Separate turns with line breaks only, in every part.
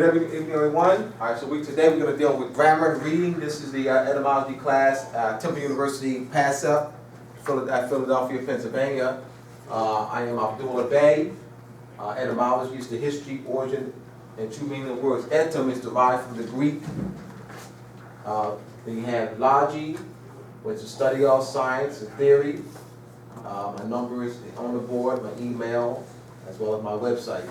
Good evening, everyone. All right, so today we're going to deal with grammar and reading. This is the etymology class, Temple University, PASCEP, Philadelphia, Pennsylvania. I am Abdullah Bey. Etymology is the history, origin, and true meaning of words. Etym is derived from the Greek. Then you have logy, which is study of science and theory. My number is on the board, my email, as well as my website.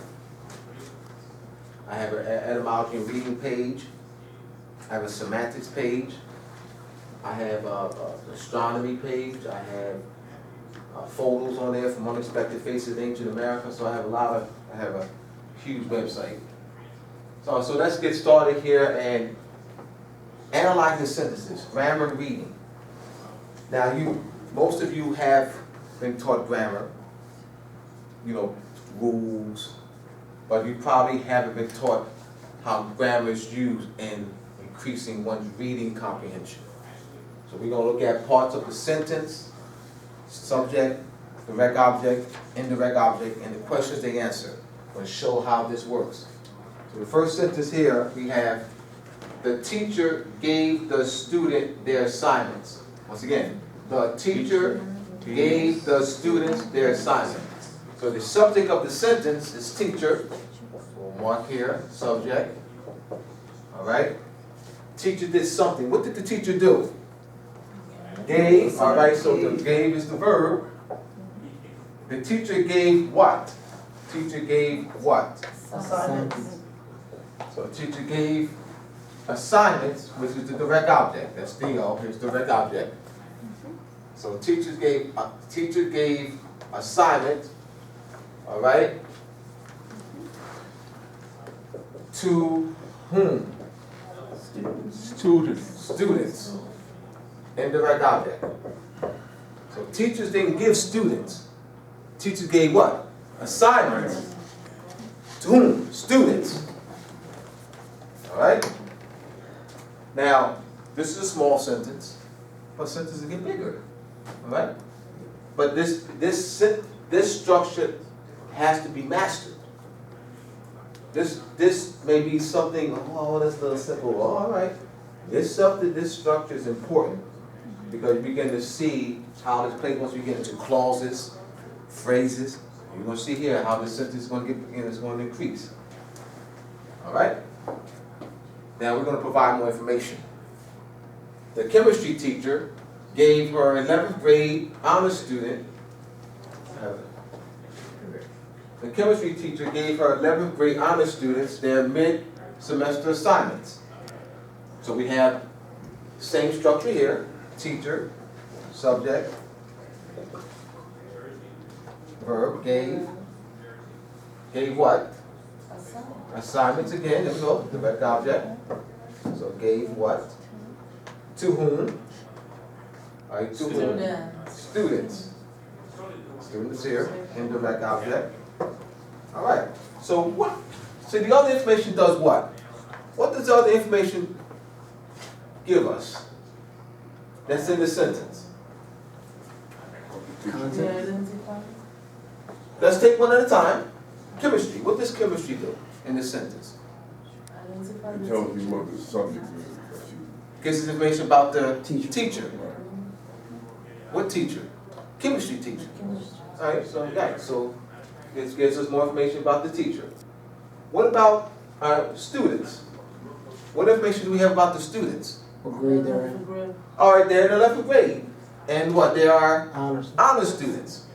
I have an etymology and reading page. I have a semantics page. I have an astronomy page. I have photos on there from unexpected faces in ancient America. So I have a huge website. So let's get started here and analyzing sentences, grammar and reading. Now most of you have been taught grammar, rules, but you probably haven't been taught how grammar is used in increasing one's reading comprehension. So we're going to look at parts of the sentence, subject, direct object, indirect object, and the questions they answer. I'm going to show how this works. So the first sentence here, we have, the teacher gave the student their assignments. Once again, the teacher gave the students their assignment. So the subject of the sentence is teacher. We'll mark here, subject. All right. Teacher did something. What did the teacher do? Gave. All right. So the gave is the verb. The teacher gave what? Teacher gave what? Assignments. So the teacher gave assignments, which is the direct object. That's D-O. Here's the direct object. So teacher gave assignment. All right. To whom? Students. Indirect object. So teachers didn't give students. Teachers gave what? Assignments. To whom? Students. All right. Now, this is a small sentence, but sentences get bigger. All right. But this structure has to be mastered. This may be something, that's a little simple. All right. This structure is important because you begin to see how this plays once we get into clauses, phrases. You're going to see here how this sentence is going to increase. All right. Now we're going to provide more information. The chemistry teacher gave her 11th grade honor student. The chemistry teacher gave her 11th grade honor students their mid-semester assignments. So we have the same structure here, teacher, subject, verb, gave what? Assignments again, there we go, direct object. So gave what? To whom? All right, to whom? Students. Students here, indirect object. All right. So the other information does what? What does the other information give us? That's in the sentence. Let's take one at a time. Chemistry. What does chemistry do in this sentence?
It tells you what the subject is.
Gives us information about the teacher. What teacher? Chemistry teacher. All right. So this gives us more information about the teacher. What about our students? What information do we have about the students?
What grade they're in?
All right, they're in 11th grade. And what? They are
Honors.
honor students.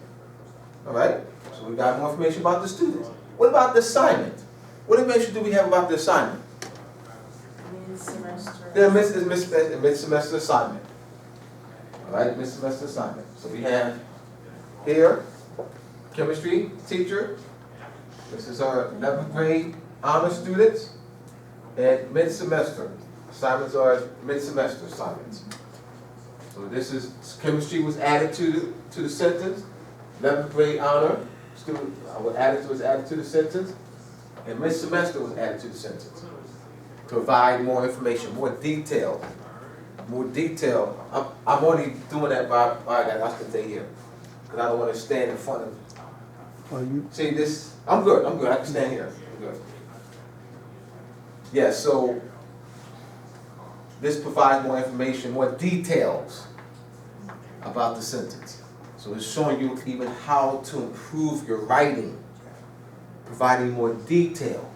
All right? So we got more information about the students. What about the assignment? What information do we have about the assignment?
Mid-semester.
They're mid-semester assignment. All right, mid-semester assignment. So we have here, chemistry teacher. This is our 11th grade honor students. And mid-semester. Assignments are mid-semester assignments. So this is, chemistry was added to the sentence. 11th grade honor student was added to the sentence. And mid-semester was added to the sentence. Provide more information, more detail. I'm only doing that by I got to stay here. Because I don't want to stand in front of.
Are you?
See this? I'm good. I can stand here. I'm good. Yeah, so this provides more information, more details about the sentence. So it's showing you even how to improve your writing, providing more detail.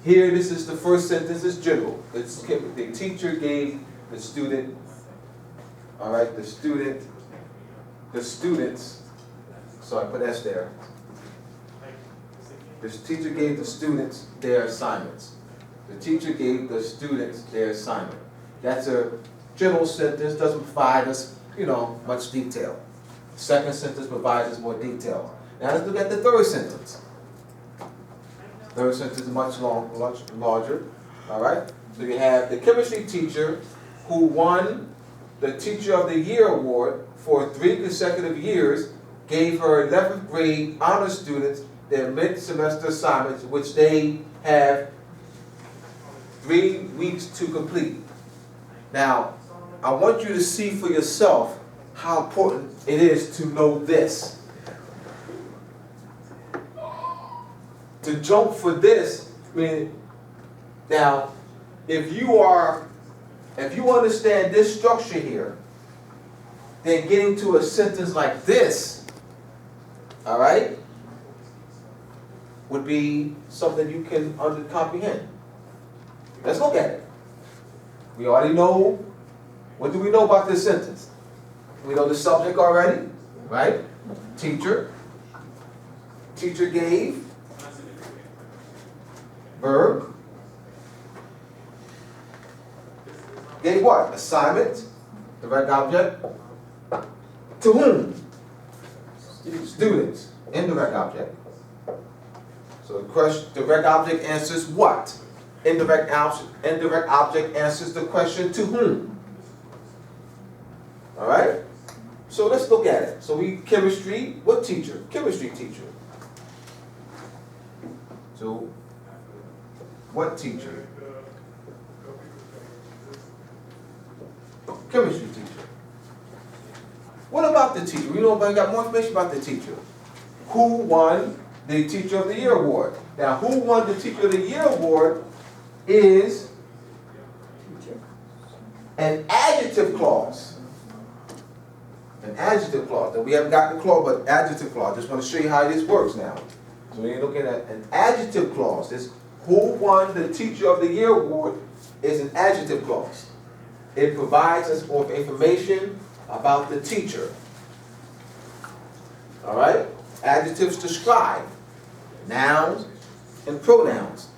Here, this is the first sentence, it's general. It's, the teacher gave the student, all right, the students, so I put S there. The teacher gave the students their assignments. The teacher gave the students their assignment. That's a general sentence, doesn't provide us, much detail. Second sentence provides us more detail. Now let's look at the third sentence. Third sentence is much larger. All right. So you have the chemistry teacher who won the Teacher of the Year award for 3 consecutive years gave her 11th grade honor students their mid-semester assignments, which they have 3 weeks to complete. Now, I want you to see for yourself how important it is to know this. To jump for this, now, if you understand this structure here, then getting to a sentence like this, all right, would be something you can comprehend. Let's look at it. We already know, what do we know about this sentence? We know the subject already, right? Teacher. Teacher gave. Verb. Gave what? Assignment. Direct object. To whom? Students. Indirect object. So the question, direct object answers what? Indirect object answers the question to whom? All right? So let's look at it. So chemistry, what teacher? Chemistry teacher. So, what teacher? Chemistry teacher. What about the teacher? We got more information about the teacher. Who won the Teacher of the Year award? Now, who won the Teacher of the Year award is an adjective clause. An adjective clause. Now, we haven't got the clause, but adjective clause. Just want to show you how this works now. So we're looking at an adjective clause. This who won the Teacher of the Year award is an adjective clause. It provides us with information about the teacher. All right? Adjectives describe nouns and pronouns.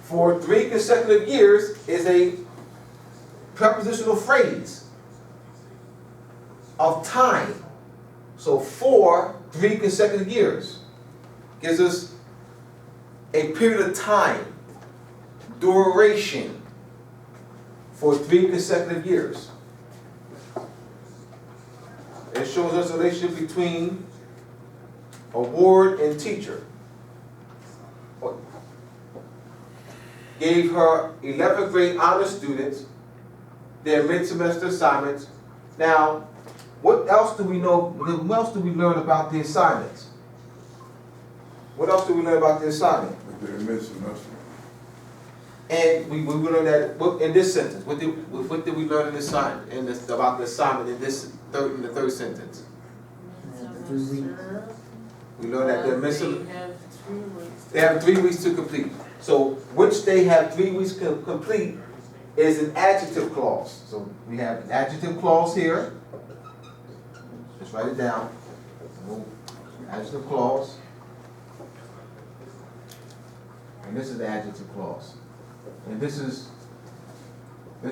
For 3 consecutive years is a prepositional phrase of time. So for 3 consecutive years gives us a period of time, duration, for 3 consecutive years. It shows us a relationship between award and teacher. Gave her 11th grade honor students their mid-semester assignments. Now, what else do we know? What else do we learn about the assignments? What else do we learn about the assignment?
Their mid-semester.
And we learned that in this sentence. What did we learn in this about the assignment in the third sentence? We learned that they're missing. They have 3 weeks to complete. So which they have 3 weeks to complete is an adjective clause. So we have an adjective clause here. Just write it down. Adjective clause. And this is the adjective clause. And this is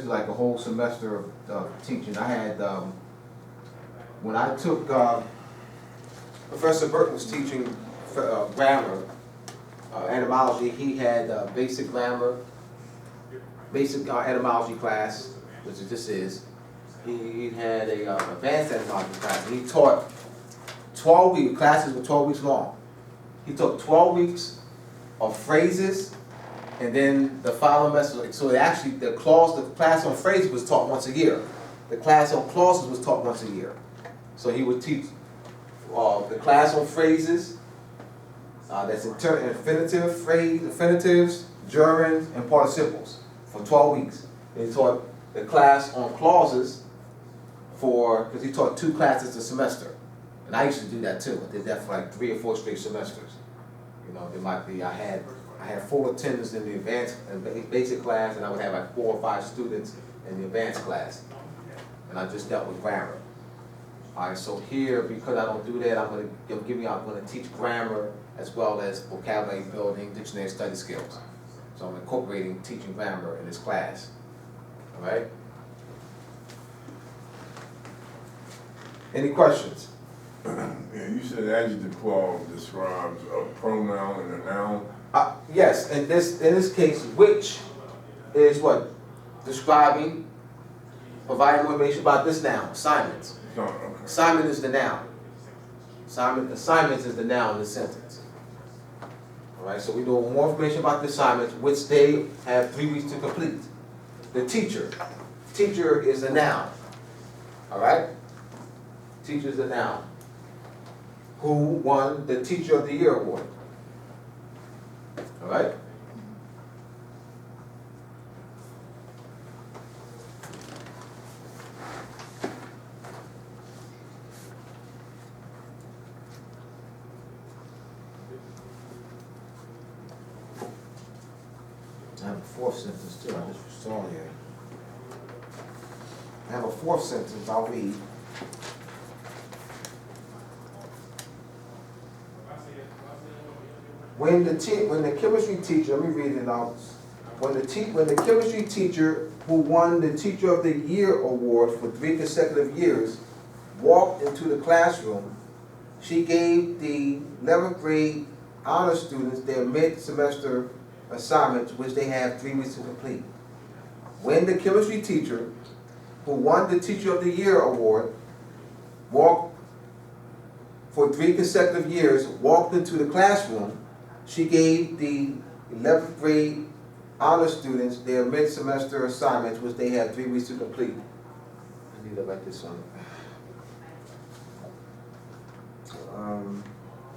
like a whole semester of teaching. I had, when I took, Professor Burton was teaching grammar, etymology. He had basic grammar, basic etymology class, which this is. He had a advanced etymology class, and he taught 12 weeks, classes were 12 weeks long. He took 12 weeks of phrases, and then the following semester, so actually the class on phrases was taught once a year. The class on clauses was taught once a year. So he would teach the class on phrases, That's infinitive, phrase, infinitives, gerunds, and participles for 12 weeks. And he taught the class on clauses because he taught 2 classes a semester. And I used to do that too. I did that for like 3 or 4 straight semesters. You know, there might be, I had full attendance in the advanced and basic class, and I would have like 4 or 5 students in the advanced class. And I just dealt with grammar. All right, so here, because I don't do that, I'm gonna teach grammar as well as vocabulary building, dictionary study skills. So I'm incorporating teaching grammar in this class. All right? Any questions?
Yeah, you said adjective clause describes a pronoun and a noun.
Yes, in this case, which is what? Describing, providing more information about this noun, assignments.
Okay.
Assignment is the noun. Assignments is the noun in the sentence. All right, so we know more information about the assignments, which they have 3 weeks to complete. The teacher. Teacher is a noun. All right? Teacher is a noun. Who won the Teacher of the Year award? All right? I have a 4th sentence too, I just saw here. I have a 4th sentence, I'll read. When the chemistry teacher, let me read it out. When the chemistry teacher who won the Teacher of the Year award for 3 consecutive years walked into the classroom, she gave the 11th grade honor students their mid-semester assignments, which they have 3 weeks to complete. When the chemistry teacher who won the Teacher of the Year award walked for 3 consecutive years walked into the classroom, she gave the 11th grade honor students their mid-semester assignments, which they had 3 weeks to complete. I need to write this on.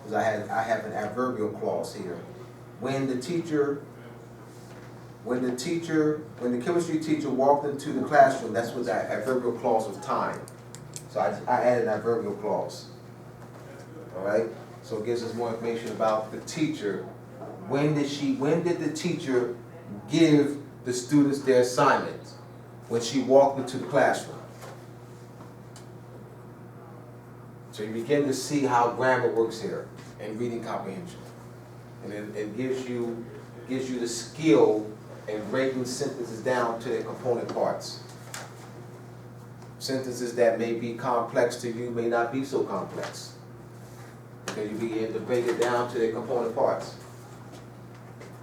Because I have an adverbial clause here. When the chemistry teacher walked into the classroom, that's what that adverbial clause of time. So I added an adverbial clause. All right? So it gives us more information about the teacher. When did the teacher give the students their assignments? When she walked into the classroom. So you begin to see how grammar works here in reading comprehension. And it gives you the skill in breaking sentences down to their component parts. Sentences that may be complex to you may not be so complex, because you begin to break it down to their component parts.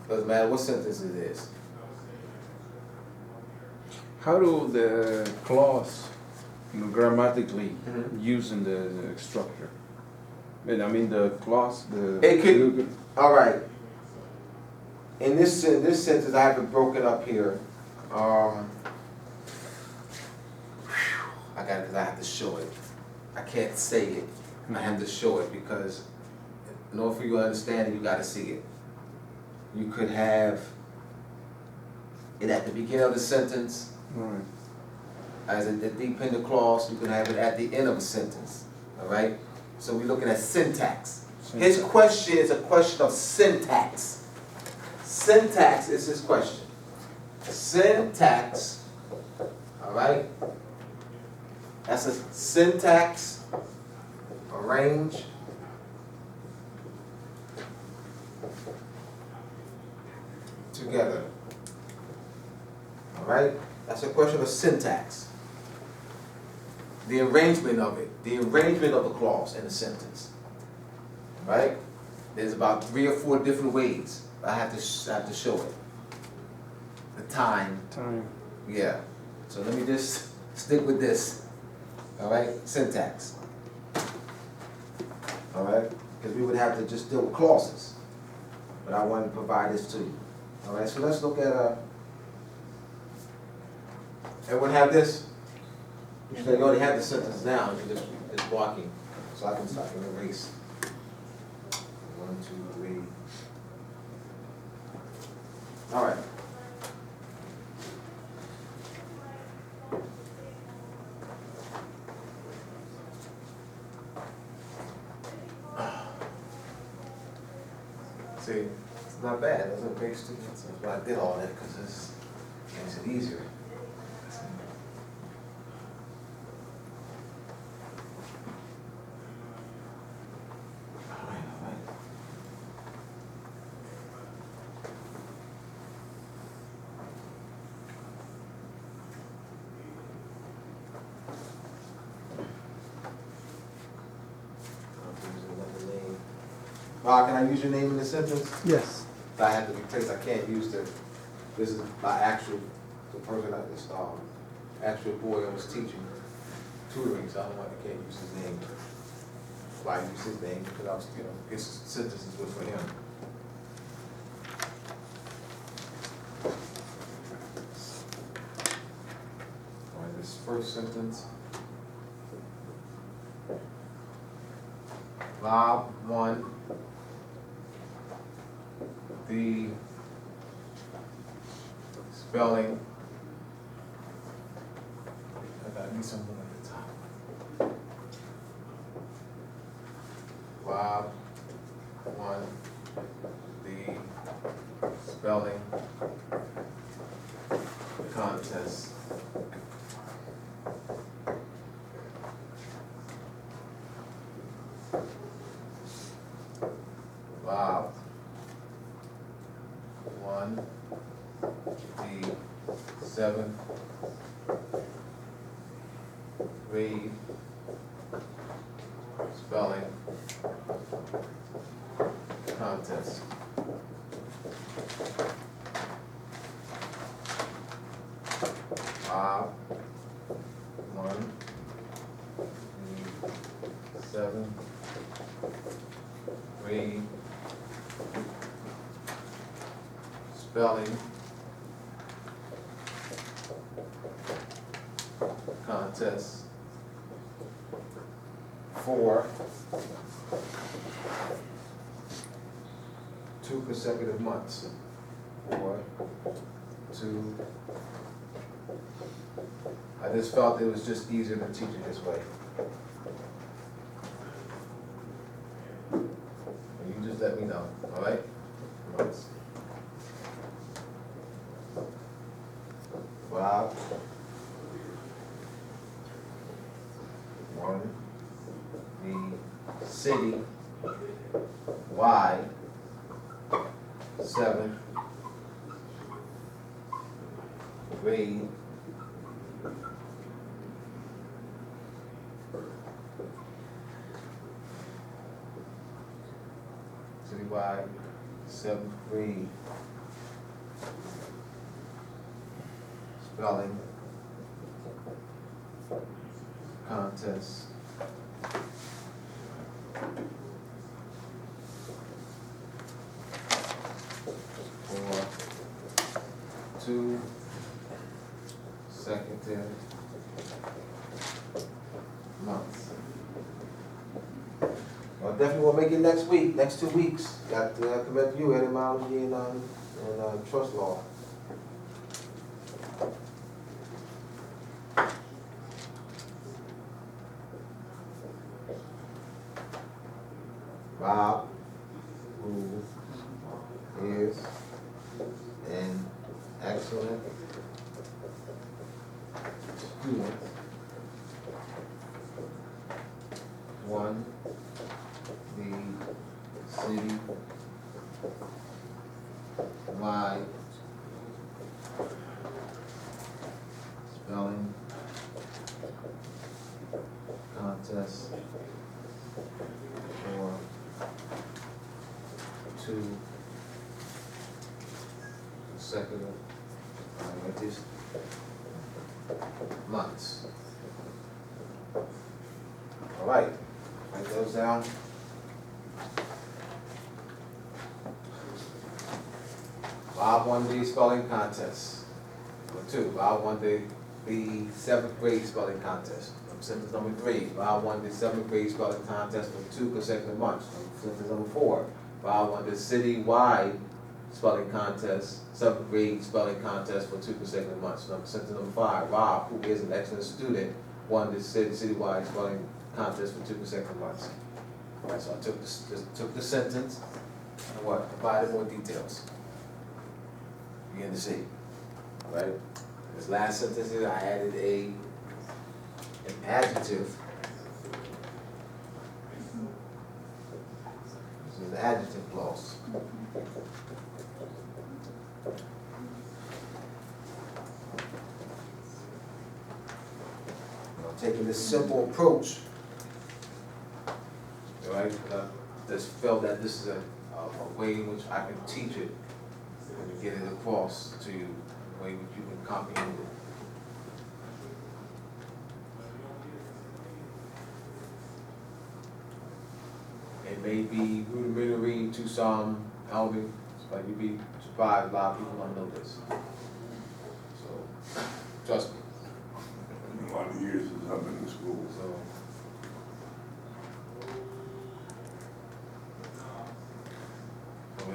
Doesn't matter what sentence it is.
How do the clause, grammatically use in the structure? I mean the clause,
It could. All right. In this sentence, I have it broken up here. I got it because I have to show it. I can't say it. I have to show it because in order for you to understand it, you got to see it. You could have it at the beginning of the sentence,
Right.
as a dependent clause. You can have it at the end of a sentence. All right. So we're looking at syntax. His question is a question of syntax. Syntax is his question. Syntax, all right? That's a syntax, arrange, together. All right? That's a question of syntax. The arrangement of it, the arrangement of the clause in a sentence. All right? There's about 3 or 4 different ways. I have to show it. The time. Yeah. So let me just stick with this. All right? Syntax. All right? Because we would have to just deal with clauses. But I wanted to provide this to you. All right? So let's look at everyone have this? You already have the sentence down. You're just walking. So I can erase. 1, 2, 3. See, it's not bad, it doesn't break students. That's why I did all that, because it makes it easier. All right, all right. I'll use another name. Bob, can I use your name in the sentence?
Yes.
I had to replace, I can't use this is my actual, the person I just, actual boy I was teaching, tutoring, so I can't use his name. Why I use his name, because I was, his sentences was for him. All right, this first sentence. Bob won the spelling. I need something at the top. Bob won the spelling contest. Bob won the 7th grade spelling contest. Bob won the 7th grade spelling contest for 2 consecutive months. I just felt it was just easier to teach it this way. And you just let me know, all right? Months. Bob won the city wide 7th grade citywide 7th grade spelling contest for 2 consecutive months. Well, definitely we'll make it next week, next 2 weeks. Got to commit you etymology and trust law. Bob, who is an excellent student, won the city wide spelling contest for 2 consecutive months. All right, write those down. Bob won the spelling contest. Number 2, Bob won the 7th grade spelling contest. Sentence number 3, Bob won the 7th grade spelling contest for 2 consecutive months. Sentence number 4, Bob won the city-wide spelling contest, 7th grade spelling contest for 2 consecutive months. Sentence number 5, Bob, who is an excellent student, won the city-wide spelling contest for 2 consecutive months. All right, so I took the sentence, and what? Provided more details. Begin to see. All right? This last sentence here, I added an adjective. This is an adjective clause. Taking this simple approach, all right, just felt that this is a way in which I can teach it and get it across to you, the way in which you can comprehend it. It may be rudimentary to some elements, but you'd be surprised a lot of people don't know this. So, trust me.
A lot of years since I've been in school.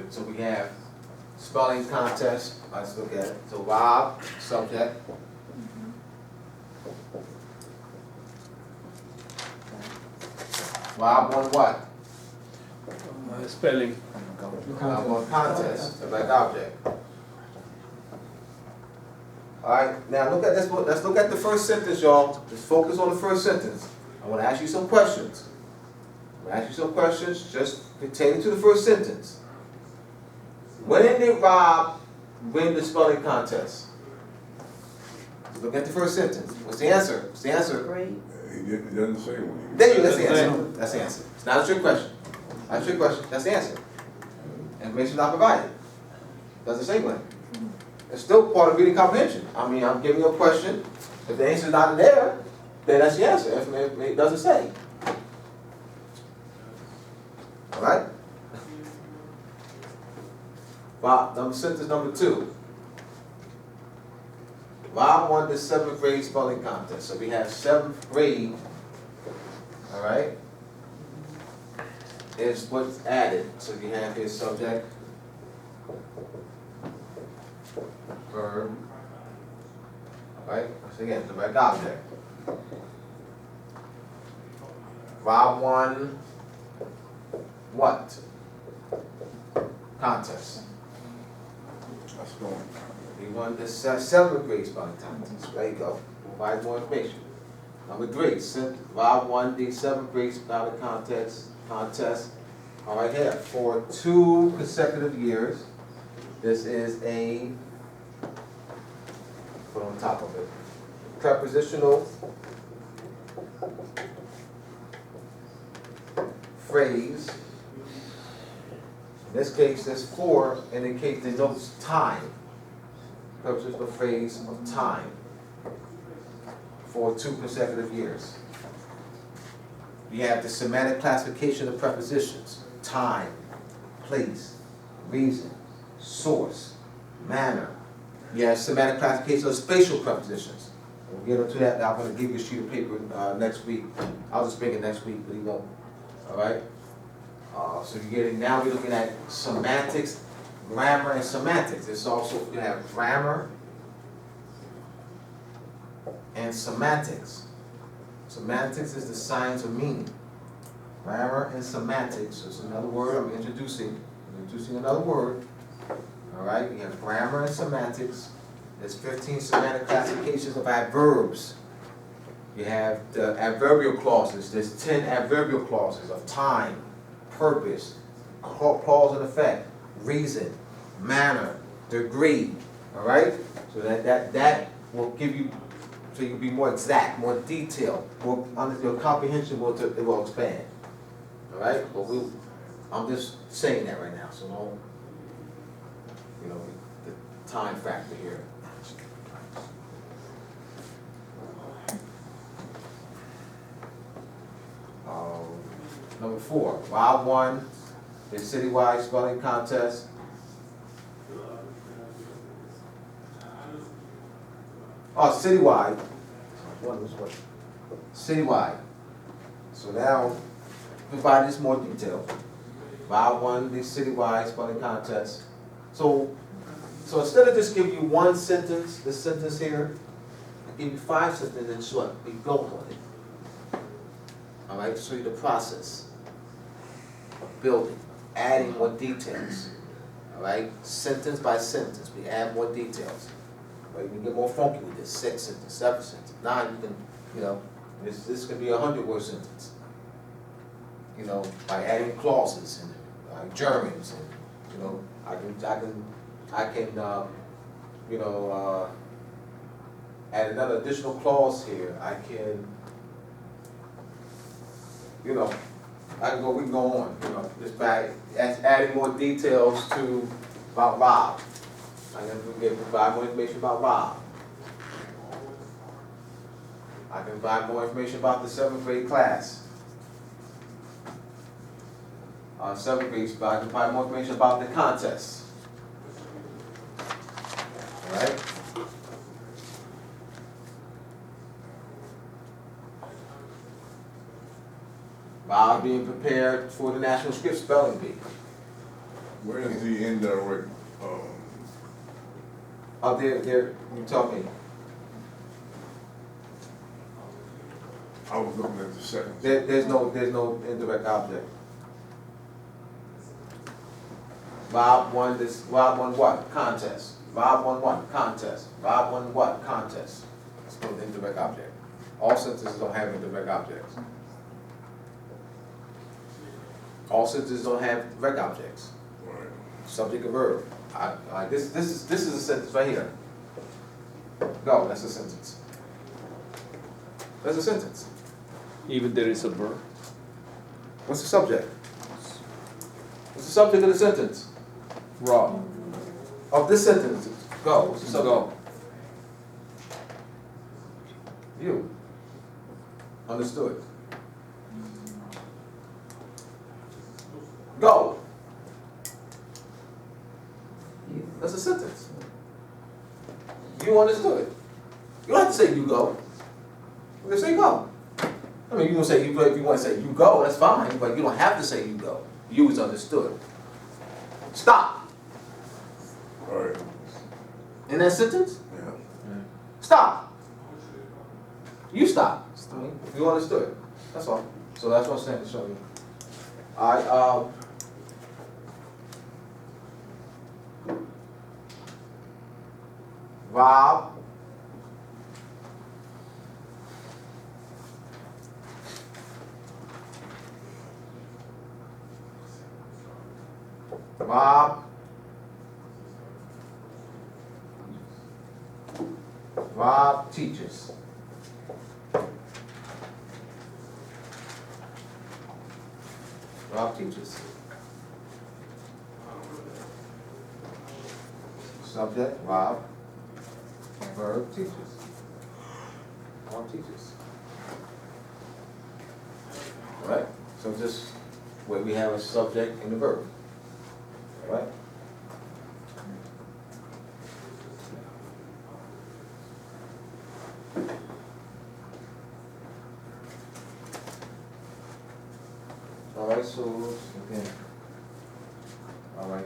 So we have spelling contest. Let's look at it. So Rob, subject. Rob won what?
Spelling.
Rob won contest, direct object. All right, now look at this. Let's look at the first sentence, y'all. Just focus on the first sentence. I want to ask you some questions. I'm going to ask you some questions just pertaining to the first sentence. When did Rob win the spelling contest? Look at the first sentence. What's the answer? What's the answer?
Great.
He doesn't say when.
There you go. That's the answer. That's the answer. It's not a trick question. Not a trick question. That's the answer. Information not provided. Doesn't say when. It's still part of reading comprehension. I mean, I'm giving you a question. If the answer is not there, then that's the answer. If it doesn't say. All right? Sentence number 2. Rob won the 7th grade spelling contest. So we have 7th grade, all right, is what's added. So you have his subject, verb, all right? So again, direct object. Rob won what? Contest.
That's going.
He won the 7th grade spelling contest. There you go. Provide more information. Number 3, Rob won the 7th grade spelling contest. All right, here for 2 consecutive years. This is a, put on top of it, prepositional phrase. In this case, this 4 denotes time. Prepositional phrase of time for 2 consecutive years. We have the semantic classification of prepositions: time, place, reason, source, manner. We have semantic classification of spatial prepositions. We'll get into that. I'm going to give you a sheet of paper next week. I'll just bring it next week, but you won't. All right? So you're getting, now we're looking at semantics, grammar, and semantics. It's also, we have grammar and semantics. Semantics is the science of meaning. Grammar and semantics is another word I'm introducing. Another word. All right, we have grammar and semantics. There's 15 semantic classifications of adverbs. You have the adverbial clauses. There's 10 adverbial clauses of time, purpose, cause and effect, reason, manner, degree. All right, so that will give you, so you can be more exact, more detailed, more under your comprehension will expand. All right, but I'm just saying that right now, so don't, you know, the time factor here. Number 4, Rob won the citywide spelling contest. Oh, citywide. Citywide. So now, provide this more detail. Rob won the citywide spelling contest. So instead of just giving you one sentence, this sentence here, I give you 5 sentences in short. We go on it. All right, to show you the process of building. adding more details. All right, sentence by sentence, we add more details. Right, we can get more funky with this, 6 sentence, 7 sentence. Now you can, you know, this could be a 100-word sentence. You know, by adding clauses and Germans, and you know, I can, you know, add another additional clause here. I can, you know, we can go on, you know, just by adding more details to about Rob. I can provide more information about Rob. I can provide more information about the 7th grade class. 7th grade, I can provide more information about the contest. All right? Rob being prepared for the National Script Spelling Bee.
Where is the indirect,
Oh, there, you tell me.
I was looking at the second.
There's no indirect object. Rob won what? Contest. Rob won what? Contest. Rob won what? Contest. It's no indirect object. All sentences don't have indirect objects. All sentences don't have direct objects.
Right.
Subject and verb. This is a sentence right here. Go, that's a sentence. That's a sentence.
Even there is a verb.
What's the subject? What's the subject of the sentence?
Rob.
Of this sentence. Go. What's the subject?
Go.
You. Understood. Go. That's a sentence. You understood. You don't have to say you go. You can say go. I mean, you can say you, if you want to say you go, that's fine, but you don't have to say you go. You is understood. Stop.
All right.
In that sentence,
Yeah.
stop. You stop. You understood. That's all. So that's what I'm saying to show you. All right. Rob. Rob teaches. Rob teaches. Subject, Rob. Verb, teaches. Rob teaches. All right? So just where we have a subject and a verb. All right? All right, so again. All right.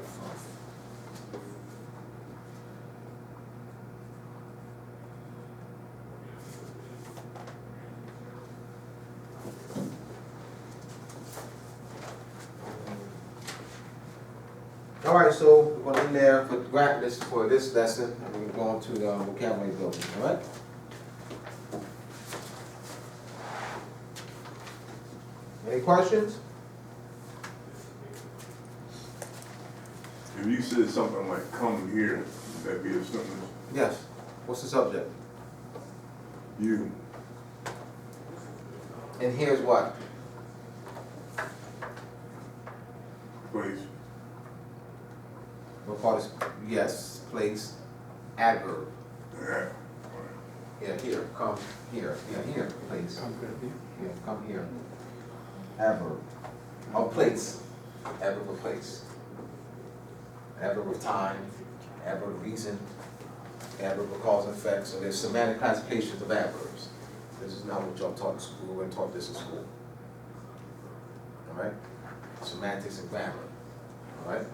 All right, so we're going in there for this lesson, and we're going to the vocabulary building. All right. Any questions?
If you said something like come here, would that be a sentence?
Yes. What's the subject?
You.
And here's what?
Place.
What part is, yes, place, adverb.
Yeah.
Yeah, here, come here. Yeah, here, place. Yeah, come here. Adverb. Oh, place. Adverb of place. Adverb of time. Adverb of reason. Adverb of cause and effect. So there's semantic classifications of adverbs. This is not what y'all taught in school. We're going to taught this in school. All right? Semantics and grammar. All right?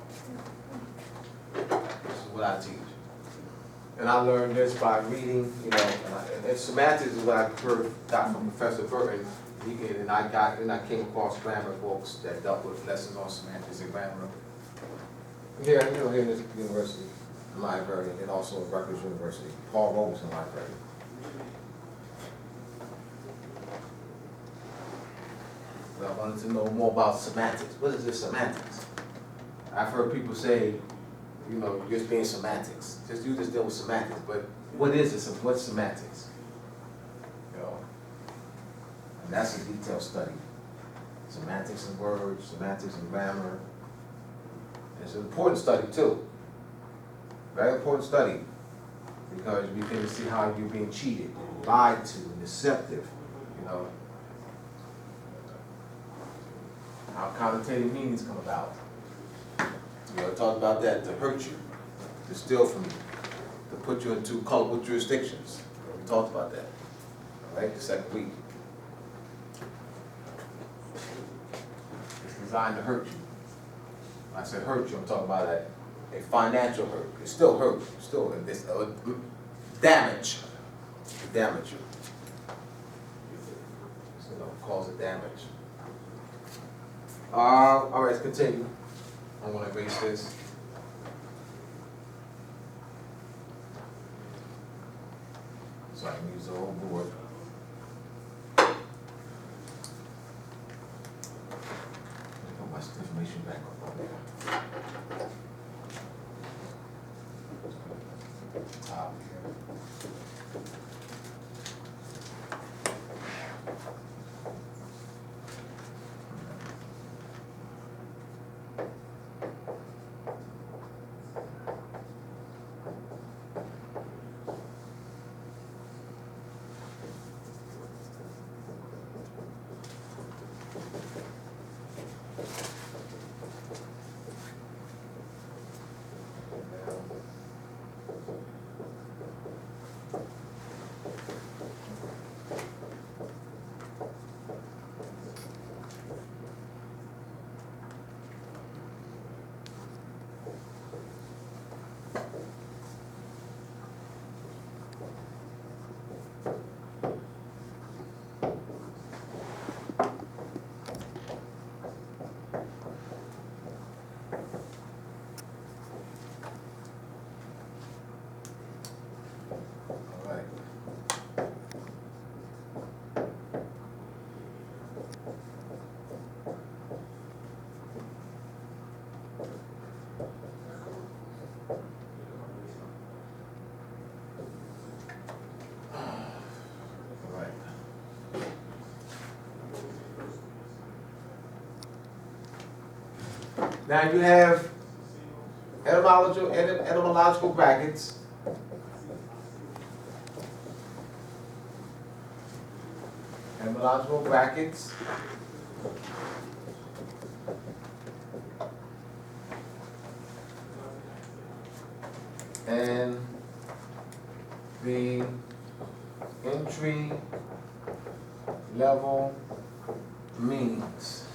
This is what I teach. And I learned this by reading, you know, and semantics is what I got from Professor Burton. And I came across grammar books that dealt with lessons on semantics and grammar. Here, here in this university library, and also at Rutgers University, Paul Robeson Library. Well, I wanted to know more about semantics. What is this semantics? I've heard people say, just being semantics. Just you just deal with semantics, but what is this? What's semantics? And that's a detailed study. Semantics in words, semantics in grammar. It's an important study too. Very important study, because you can see how you're being cheated, lied to, and deceptive, how connotative meanings come about. Talk about that, to hurt you, to steal from you, to put you into colorful jurisdictions. We talked about that, all right, the second week. It's designed to hurt you. When I said hurt you, I'm talking about a financial hurt. It's still hurt, it's damage. Damage you. Cause it damage. All right, let's continue. I want to erase this. So I can use the whole board. Put my information back up on there. Top here. Now you have etymological brackets. Etymological brackets. And the entry level meanings.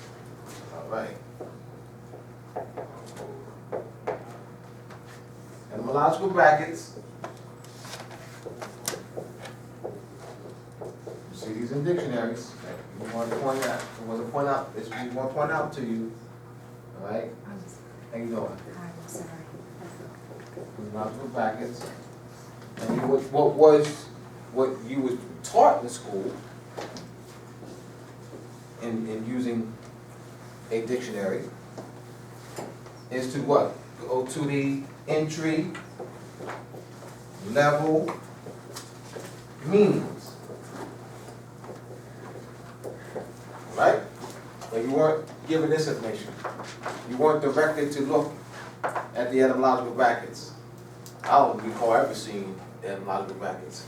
All right. Etymological brackets. You see these in dictionaries. We want to point out. We want to point out. We want to point out to you. All right. How you doing?
I'm sorry.
Etymological brackets. And what you was taught in school in using a dictionary is to what? Go to the entry level meanings. Right? But you weren't given this information. You weren't directed to look at the etymological brackets. I don't recall ever seeing etymological brackets.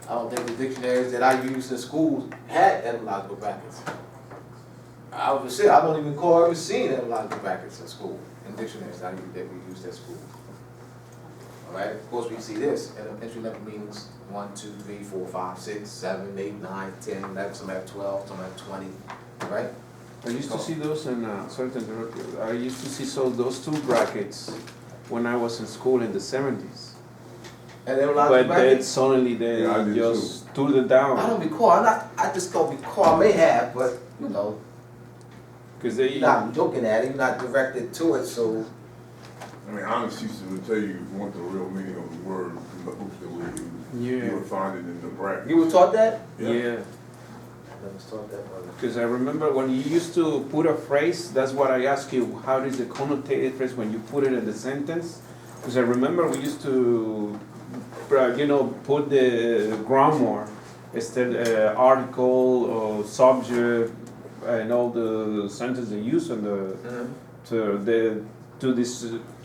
I don't think the dictionaries that I used in school had etymological brackets. I would say I don't even recall ever seeing etymological brackets in school, in dictionaries that we used at school. All right, of course we see this, entry level meanings 1, 2, 3, 4, 5, 6, 7, 8, 9, 10, 11, some have 12, some have 20, right?
I used to see those in, sorry to interrupt you, I used to see those two brackets when I was in school in the 70s.
And they don't allow
But
you
then
back?
suddenly they
Yeah, I did
just took it
I
down.
don't recall, I just don't recall, I may have, but, you know,
Because they,
you're not looking at it, you're not directed to it, so.
I mean, honest teachers will tell you if you want the real meaning of the word, the hooks that we use.
Yeah.
You will find it in the bracket.
You were taught that?
yeah.
I never taught that, brother.
Because I remember when you used to put a phrase, that's what I asked you, how is the connotated phrase when you put it in the sentence? Because I remember we used to, put the grammar, instead article or subject, and all the sentences they use in the, to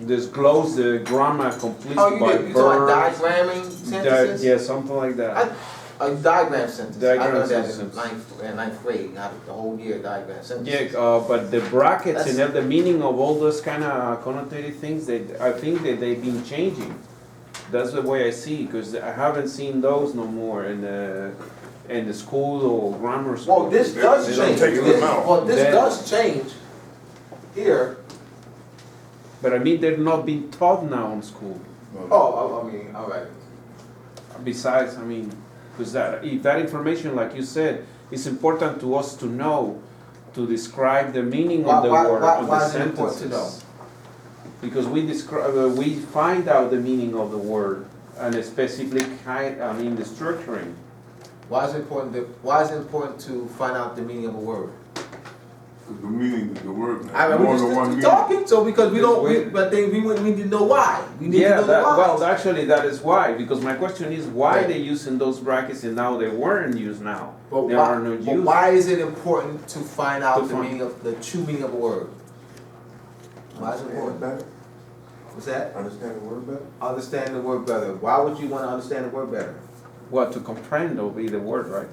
disclose the grammar completely
Oh,
by
you talking
verbs.
diagramming sentences?
Yeah, something like that.
A diagram sentence.
Diagram
I learned that in
sentence.
ninth grade, how the whole year diagram
Yeah,
sentences.
but the brackets
That's-
and the meaning of all those kind of connotated things, I think that they've been changing. That's the way I see, because I haven't seen those no more in the school or grammar school.
Well, this does
They don't
change.
take them
This-
out.
Well, this
Then-
does change here.
But I mean, they're not being taught now in school.
Oh, I mean, all right.
Besides, I mean, because if that information, like you said, is important to us to know, to describe the meaning of the word on the
Why is it important to know?
sentences. Because we find out the meaning of the word and a specific kind, I mean, the structuring.
Why is it important to find out the meaning of a word?
The meaning of the word
I
has
mean,
more
we're
than one
just
meaning.
talking, so because we don't,
Wait.
but then we need to know why. We need to
Yeah,
know the why.
well, actually, that is why, because my question is, why
Right.
they using those brackets and now they weren't used now?
But
They
why,
are not
but
used.
why is it important to find out
To
the
find-
meaning of the true meaning of a word? Why is it important?
better?
What's that?
Understand the word better?
Understand the word better. Why would you want to understand the word better?
Well, to comprehend will be the word, right?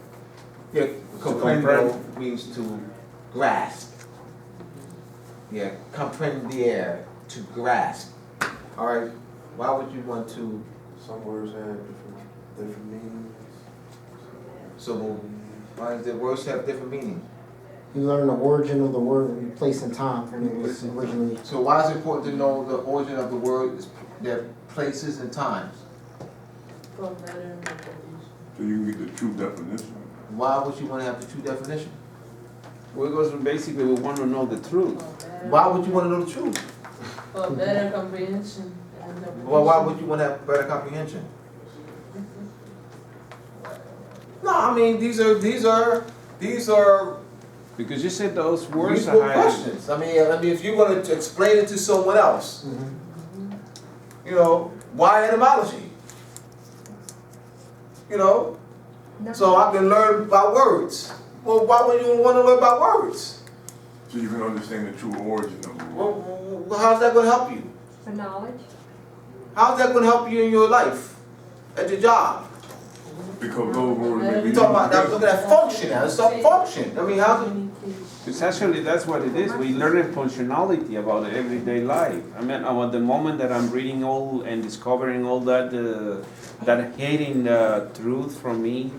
Yeah,
comprehend.
comprendo means to grasp. Yeah, comprender, to grasp. All right. Why would you want to?
Some words have different meanings.
So why does the words have different meaning?
You learn the origin of the word and place in time when it was originally.
So why is it important to know the origin of the word, their places and times?
For better interpretation.
So you can get the true definition.
Why would you want to have the true definition?
Well, because basically we want to know the truth.
Why would you want to know the truth?
For better comprehension and interpretation.
Well, why would you want to have better comprehension? No, I mean these are
Because you said those words
useful
are
questions. I mean, if you're going to explain it to someone else, you know, why etymology? You know, so I can learn about words. Well, why would you want to learn about words?
So you can understand the true origin of the word.
Well, how's that going to help you?
For knowledge?
How's that going to help you in your life, at your job?
Because those words may be
We talking about
used
that. Look at that function now. It's some function. I mean, how's it?
It's actually, that's what it is. We learn functionality about the everyday life. I mean, at the moment that I'm reading all and discovering all that, that hidden truth from me,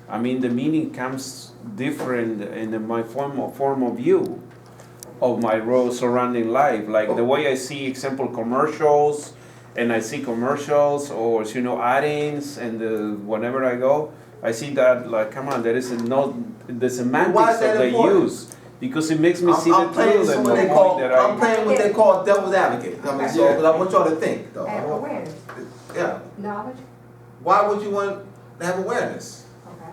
I mean, the meaning comes different in my form of view of my role surrounding life. Like the way I see, example, commercials, and I see commercials or add-ins, and whenever I go, I see that like, come on, there is the semantics
Why is
that
that
they
important?
use, because it makes me see the
I'm playing
truth and
what
the
they
point
call.
that
I'm playing what they call devil's advocate. I mean, so
Yeah.
'cause I want y'all to think, though. I want-
Awareness,
Yeah.
knowledge,
Why would you want to have awareness?
okay.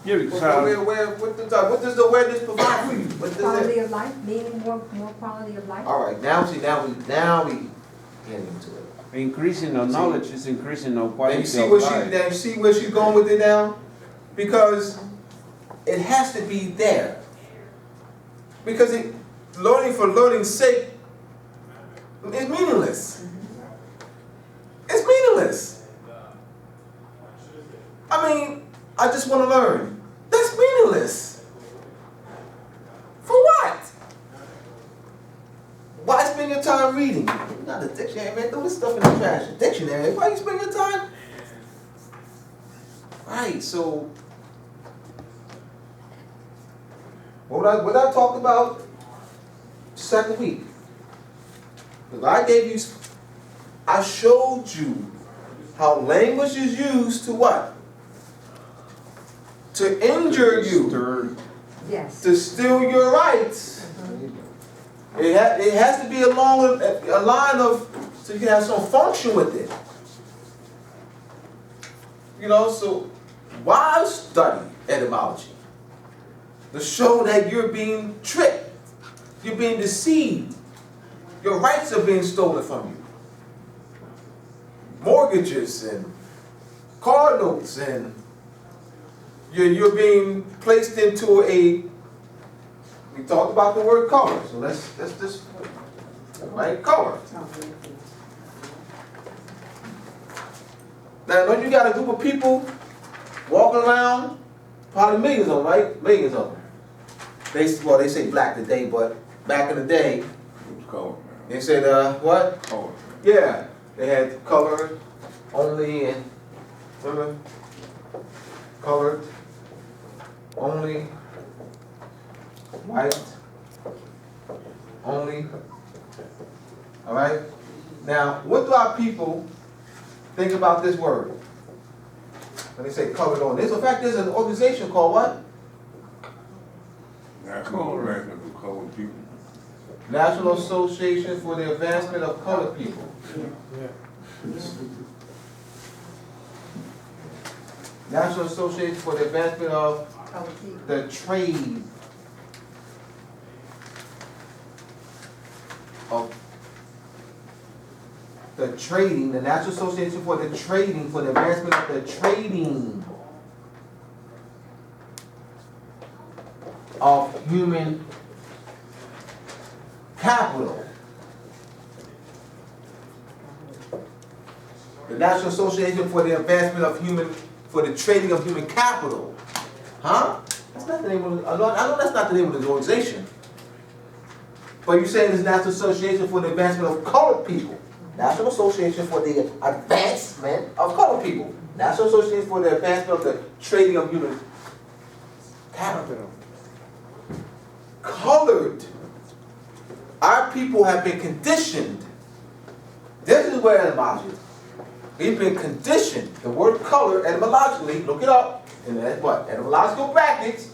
Yeah, because
What does the awareness provide for you? What does
Quality
it?
of life, meaning more quality of life.
All right. Now we getting into it.
increasing of knowledge is increasing of
Now
quality
you see
of
where
life.
now you see where she's going with it now, because it has to be there. Because learning for learning's sake is meaningless. It's meaningless. I mean, I just want to learn. That's meaningless. For what? Why spend your time reading? Not a dictionary, man. Throw this stuff in the trash. A dictionary. Why you spend your time? Right. So, what I talked about second week. Because I showed you how language is used to what? To injure you,
Stir.
Yes.
to steal your rights. It has to be along a line of, so you can have some function with it. You know, so why study etymology? To show that you're being tricked, you're being deceived, your rights are being stolen from you. Mortgages and car notes, and you're being placed into a, we talked about the word color, so let's just, right, color. Now, don't you got a group of people walking around, probably millions of them, right? Millions of them. They say black today, but back in the day,
It was colored, man.
they said, what?
Colored.
Yeah, they had colored only, and remember? Colored only, white only. All right? Now, what do our people think about this word? When they say colored only. In fact, there's an organization called what?
National Advancement of Colored People.
National Association for the Advancement of Colored People. National Association for the Advancement of the Trade of the trading, the National Association for the Trading, for the advancement of the trading of human capital. The National Association for the Advancement of Human, for the Trading of Human Capital. Huh? That's not the name of, I know that's not the name of the organization. But you're saying it's National Association for the Advancement of Colored People. National Association for the Advancement of Colored People. National Association for the Advancement of the Trading of Human Capital. Colored. Our people have been conditioned. This is where etymology is. We've been conditioned. The word color, etymologically, look it up. And that's what? Etymological brackets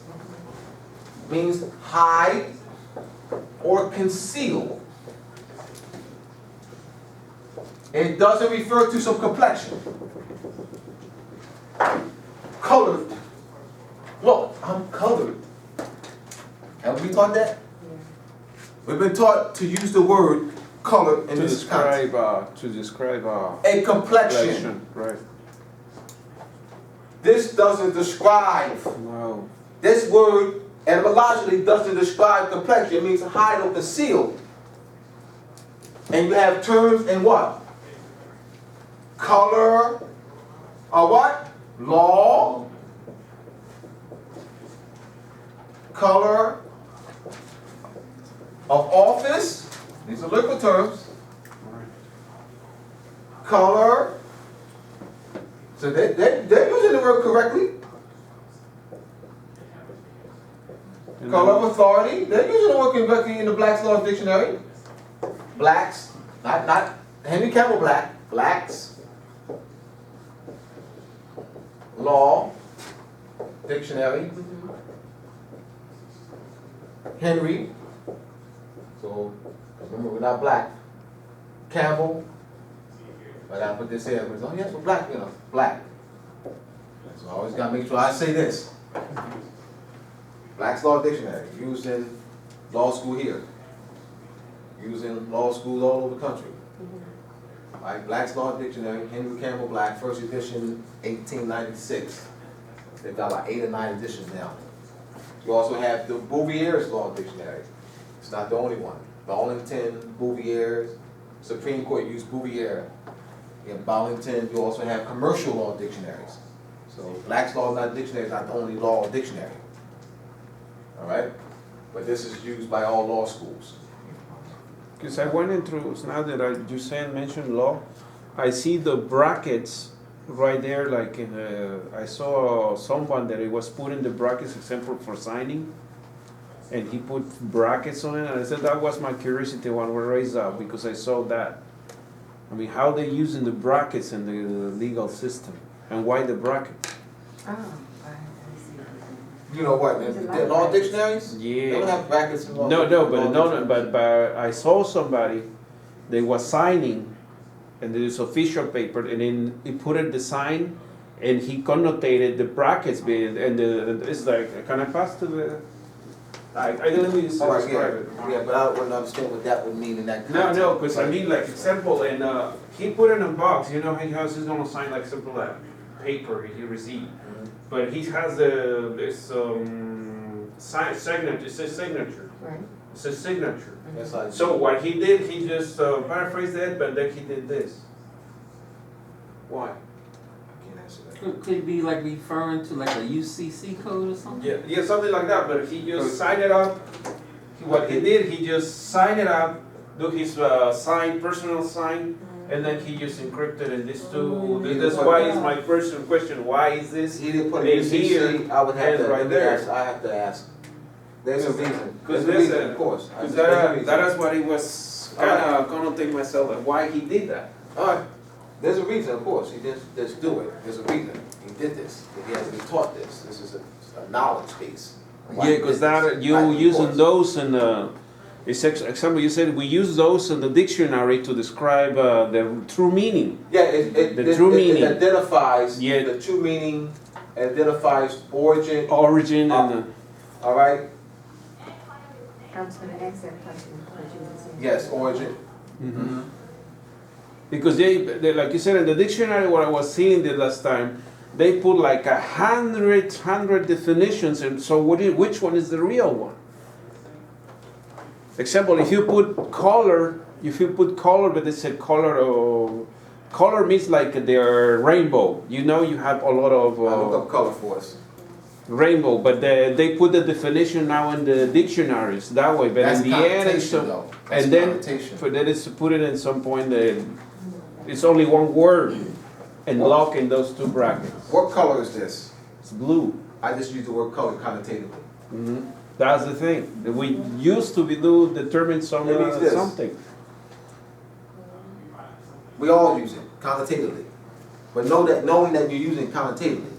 means hide or conceal. It doesn't refer to some complexion. Colored. Look, I'm colored. Have we taught that? We've been taught to use the word color in
To
this context.
describe
A complexion.
right?
This doesn't describe.
No.
This word etymologically doesn't describe complexion. It means hide or conceal. And you have terms in what? Color, or what? Law, color of office. These are legal terms. Color. So they're using the word correctly.
And
Color of authority. They're using the word correctly in the Black's Law Dictionary. Blacks, not Henry Campbell Black. Blacks. Law Dictionary. Henry. So remember, we're not black. Campbell. But I put this here. Oh yes, we're black. You know, black. So I always gotta make sure I say this. Black's Law Dictionary, used in law school here. Used in law schools all over the country. Right? Black's Law Dictionary, Henry Campbell Black, first edition, 1896. They've got about 8 or 9 editions now. You also have the Bouvier's Law Dictionary. It's not the only one. Ballington, Bouvier's, Supreme Court used Bouvier. In Ballington, you also have commercial law dictionaries. So Black's Law Dictionary is not the only law dictionary. All right? But this is used by all law schools.
Because I went into, now that you mentioned law, I see the brackets right there, like in I saw someone that it was putting the brackets example for signing, and he put brackets on it, and I said that was my curiosity when we raised up, because I saw that. I mean, how they using the brackets in the legal system, and why the brackets?
Oh, I see.
You know what,
There's a lot
in
of
law
brackets.
dictionaries? They don't
Yeah.
have brackets in law.
No,
dictionaries.
but I saw somebody, they was signing, and there is official paper, and then he put in the sign, and he connotated the brackets, and it's like, can I pass to the? I let me just
All right,
describe it.
yeah, but I wouldn't understand what that would mean in that
No,
context.
no, because I mean, like, example, and he put it in a box, you know, he has his own sign, like, simple paper he received. But he has this signature, it says signature,
Right.
it says signature.
That's like.
So what he did, he just paraphrased that, but then he did this. Why?
I can't answer that.
Could it be like referring to like a UCC code or something?
Yeah, something like that, but he just signed it up. What he did, he just signed it up, do his sign, personal sign, and then he just encrypted in this too. That's why is my first question, why is this?
He didn't put
in
it in
here,
UCC, I would have
and
to,
right there.
I have to ask. There's a reason.
Because
There's a reason, of course.
Because
There's a reason.
that is what he was kind of connotating myself, like why he did that.
All right, there's a reason, of course, he just do it, there's a reason, he did this, he has to be taught this is a knowledge base. Why he
Yeah, because
did this.
that, you
Right, of
using
course.
those in the, example, you said we use those in the dictionary to describe the true meaning.
Yeah,
The true meaning.
it identifies,
Yeah.
the true meaning, identifies origin,
Origin and
all right?
I was gonna ask that question, but you were saying.
Yes, origin.
because they, like you said, in the dictionary, what I was seeing the last time, they put like 100 definitions, and so which one is the real one? Example, if you put color, but they said color, color means like they're rainbow. You know, you have a lot of
Look up color for us.
rainbow, but they put the definition now in the dictionaries that way. But
That's
in the end, it's
connotation though. That's
and then
connotation.
for that is to put it in some point that it's only one word and lock in those two brackets.
What color is this?
It's blue.
I just use the word color connotatively.
That's the thing. That we used to determine some
It means this.
something.
We all use it connotatively. But knowing that you're using connotatively.